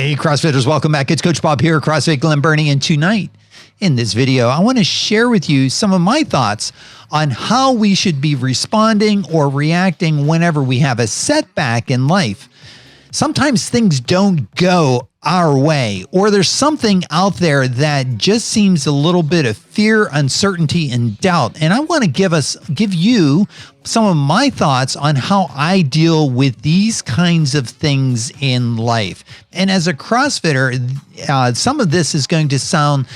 Hey, CrossFitters, welcome back. It's Coach Bob here, CrossFit Glen Burnie, and tonight in this video, I want to share with you some of my thoughts on how we should be responding or reacting whenever we have a setback in life. Sometimes things don't go our way, or there's something out there that just seems a little bit of fear, uncertainty, and doubt. And I want to give you some of my thoughts on how I deal with these kinds of things in life. And as a CrossFitter, some of this is going to sound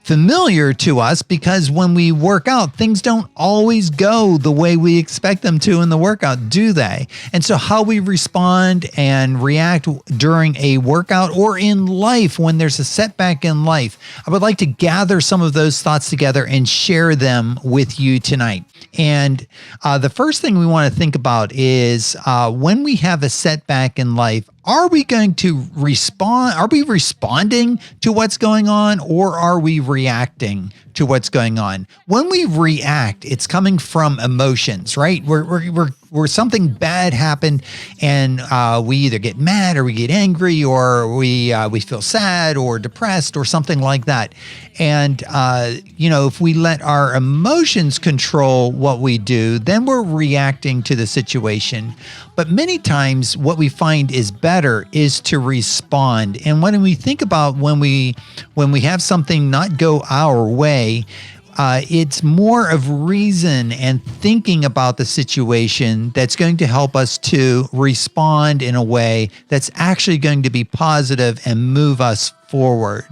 familiar to us because when we work out, things don't always go the way we expect them to in the workout, do they? And so how we respond and react during a workout or in life when there's a setback in life, I would like to gather some of those thoughts together and share them with you tonight. And the first thing we want to think about is when we have a setback in life, are we going to respond? Are we responding to what's going on, or are we reacting to what's going on? When we react, it's coming from emotions, right? Where something bad happened, and we either get mad or we get angry, or we feel sad or depressed or something like that. And if we let our emotions control what we do, then we're reacting to the situation. But many times what we find is better is to respond. And when we think about when we have something not go our way, it's more of reason and thinking about the situation that's going to help us to respond in a way that's actually going to be positive and move us forward.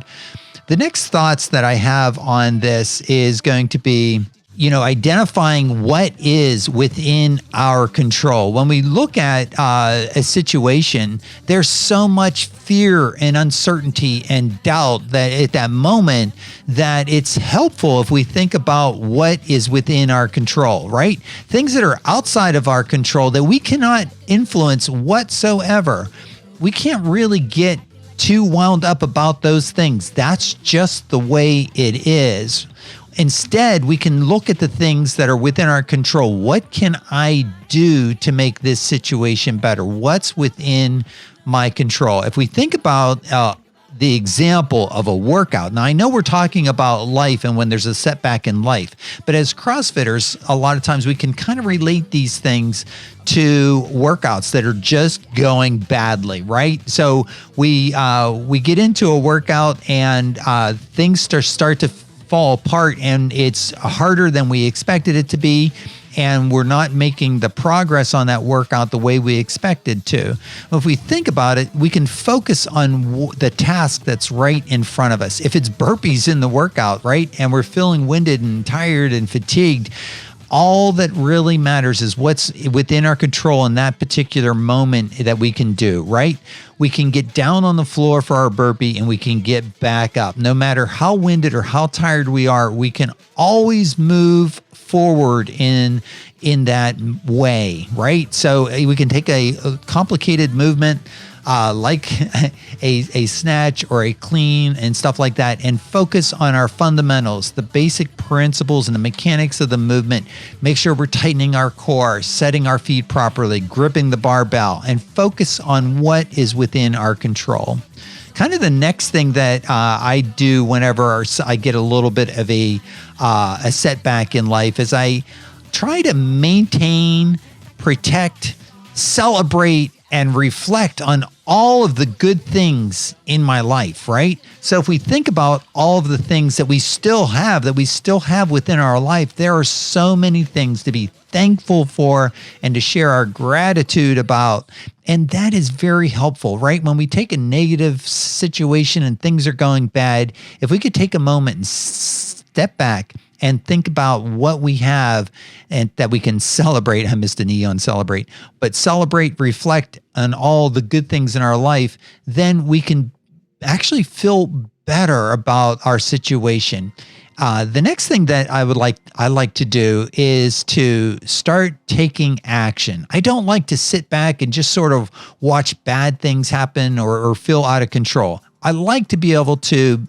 The next thoughts that I have on this is going to be, identifying what is within our control. When we look at a situation, there's so much fear and uncertainty and doubt that at that moment that it's helpful if we think about what is within our control, right? Things that are outside of our control that we cannot influence whatsoever. We can't really get too wound up about those things. That's just the way it is. Instead, we can look at the things that are within our control. What can I do to make this situation better? What's within my control? If we think about the example of a workout, now I know we're talking about life and when there's a setback in life, but as CrossFitters, a lot of times we can kind of relate these things to workouts that are just going badly, right? So we get into a workout and things start to fall apart, and it's harder than we expected it to be, and we're not making the progress on that workout the way we expected to. If we think about it, we can focus on the task that's right in front of us. If it's burpees in the workout, right, and we're feeling winded and tired and fatigued, all that really matters is what's within our control in that particular moment that we can do, right? We can get down on the floor for our burpee and we can get back up. No matter how winded or how tired we are, we can always move forward in that way, right? So we can take a complicated movement like a snatch or a clean and stuff like that, and focus on our fundamentals, the basic principles and the mechanics of the movement. Make sure we're tightening our core, setting our feet properly, gripping the barbell, and focus on what is within our control. Kind of the next thing that I do whenever I get a little bit of a setback in life is I try to maintain, protect, celebrate, and reflect on all of the good things in my life, right? So if we think about all of the things that we still have within our life, there are so many things to be thankful for and to share our gratitude about. And that is very helpful, right? When we take a negative situation and things are going bad, if we could take a moment and step back and think about what we have and that we can celebrate. I missed an E on celebrate, but celebrate, reflect on all the good things in our life, then we can actually feel better about our situation. The next thing that I like to do is to start taking action. I don't like to sit back and just sort of watch bad things happen or feel out of control. I like to be able to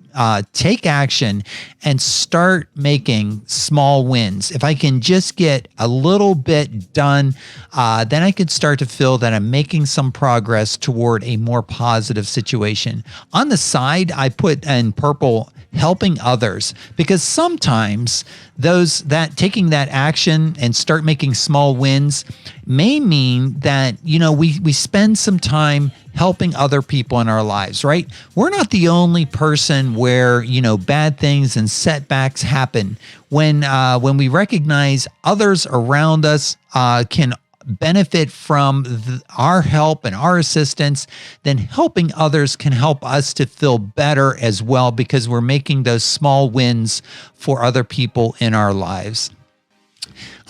take action and start making small wins. If I can just get a little bit done, then I can start to feel that I'm making some progress toward a more positive situation. On the side, I put in purple helping others, because sometimes taking that action and start making small wins may mean that, we spend some time helping other people in our lives, right? We're not the only person where, bad things and setbacks happen. When we recognize others around us can benefit from our help and our assistance, then helping others can help us to feel better as well, because we're making those small wins for other people in our lives.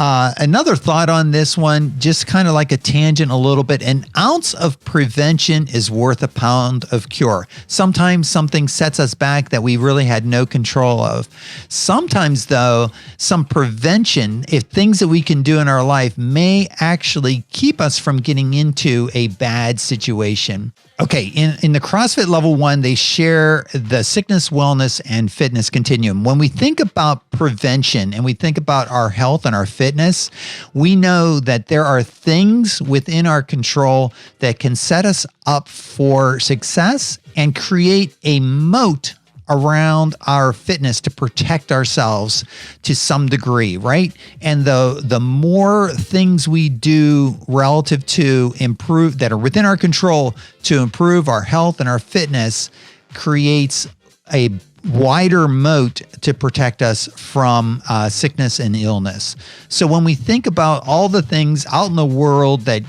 Another thought on this one, just kind of like a tangent a little bit, an ounce of prevention is worth a pound of cure. Sometimes something sets us back that we really had no control of. Sometimes, though, some prevention, if things that we can do in our life, may actually keep us from getting into a bad situation. Okay, in the CrossFit Level 1, they share the sickness, wellness, and fitness continuum. When we think about prevention and we think about our health and our fitness, we know that there are things within our control that can set us up for success and create a moat around our fitness to protect ourselves to some degree, right? And the more things we do relative to improve that are within our control to improve our health and our fitness creates a wider moat to protect us from sickness and illness. So when we think about all the things out in the world that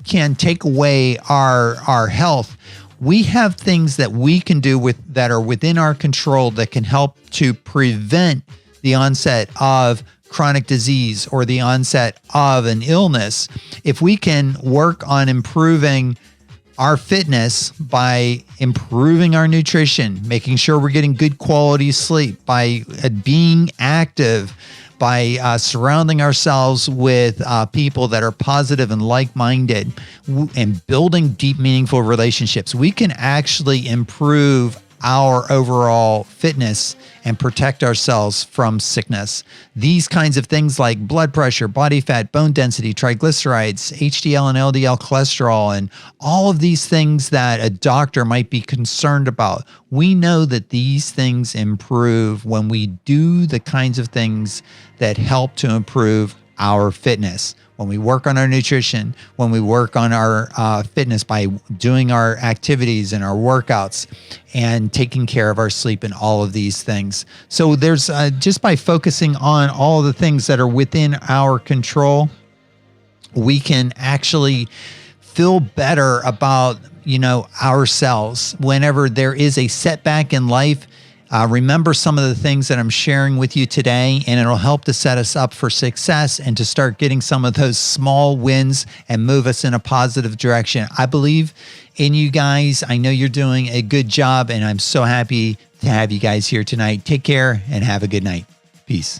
can take away our health, we have things that we can do that are within our control that can help to prevent the onset of chronic disease or the onset of an illness. If we can work on improving our fitness by improving our nutrition, making sure we're getting good quality sleep, by being active, by surrounding ourselves with people that are positive and like-minded, and building deep, meaningful relationships, we can actually improve our overall fitness and protect ourselves from sickness. These kinds of things like blood pressure, body fat, bone density, triglycerides, HDL and LDL cholesterol, and all of these things that a doctor might be concerned about. We know that these things improve when we do the kinds of things that help to improve our fitness. When we work on our nutrition, when we work on our fitness by doing our activities and our workouts and taking care of our sleep and all of these things. So there's just by focusing on all the things that are within our control, we can actually feel better about, ourselves. Whenever there is a setback in life, remember some of the things that I'm sharing with you today, and it'll help to set us up for success and to start getting some of those small wins and move us in a positive direction. I believe in you guys. I know you're doing a good job, and I'm so happy to have you guys here tonight. Take care and have a good night. Peace.